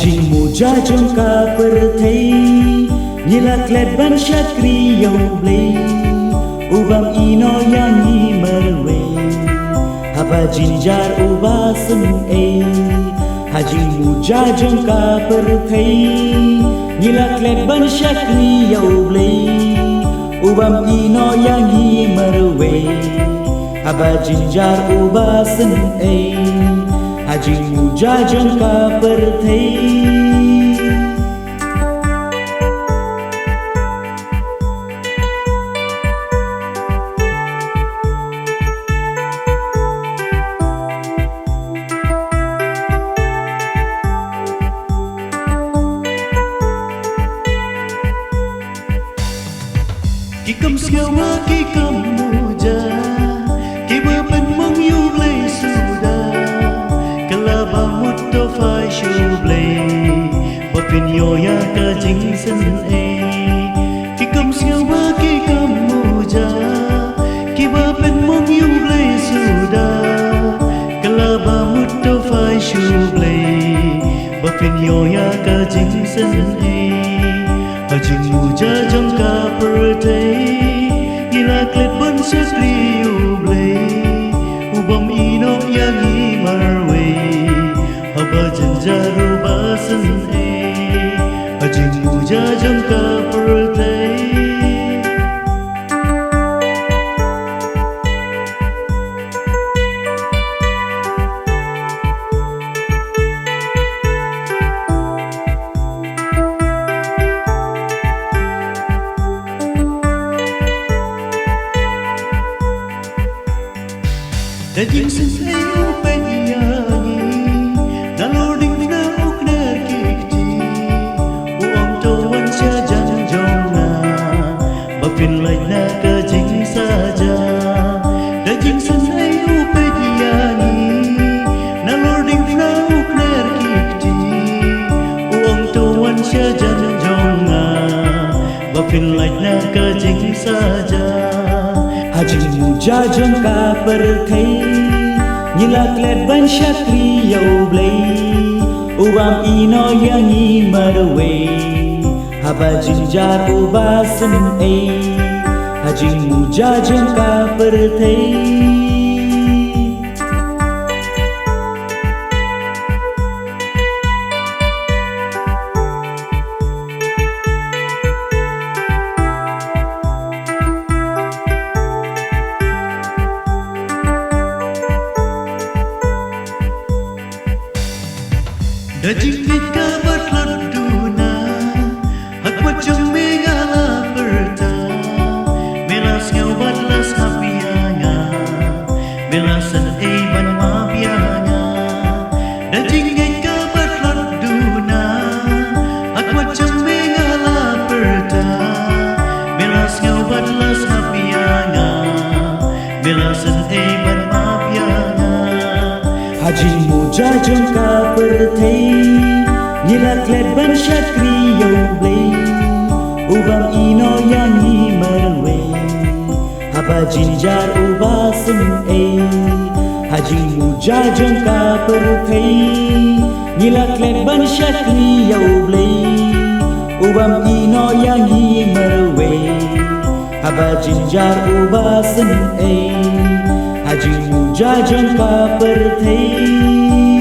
jingmuja jong pyrthei Nilak ban syakri yau blei Ubam ino yangi merwe Haba jinjar ubasen jingmuja jong pyrthei Nilak ban syakri yau blei Ubam ino yangi merwe Haba jinjar ubasen jingmuja jong pyrthei Kikam siawa kikam muja Kiba pen mong yu blei sudah Kelaba mutto fai shu blei Wapin yoya ka jing sen Kikam siawa kikam muja Kiba pen mong yu blei sudah Kelaba mutto fai shu blei Wapin yoya ka jing sen jingmuja jong pyrthei Nilak ban syakri yu blei Ubam ino yangi marwe Haba janjar ubasen jingmuja jong pyrthei Daging sensei upenyanyi Nalording na ukner kikti Uang tawan siya janjong na Bapin like na kajing saja Daging sensei upenyanyi Nalording na ukner kikti Uang tawan siya janjong na Bapin like na kajing saja jingmuja jong pyrthei Nilak ban syakri yau blei Ubam ino yangi marwe Haba jinjar ubasen jingmuja jong pyrthei Daging ika berladuna Hak wajang megala berta Melas ngau batlas hapianga Melasan ban mapianga Daging ika berladuna Hak wajang megala berta Melas ngau batlas hapianga Melasan ban mapianga jingmuja jong pyrthei Nilak ban syakri yau blei Ubam ino yangi merwe Haba jinjar ubasen jingmuja jong pyrthei Nilak ban syakri yau blei Ubam ino yangi merwe Haba jinjar ubasen jingmuja jong pyrthei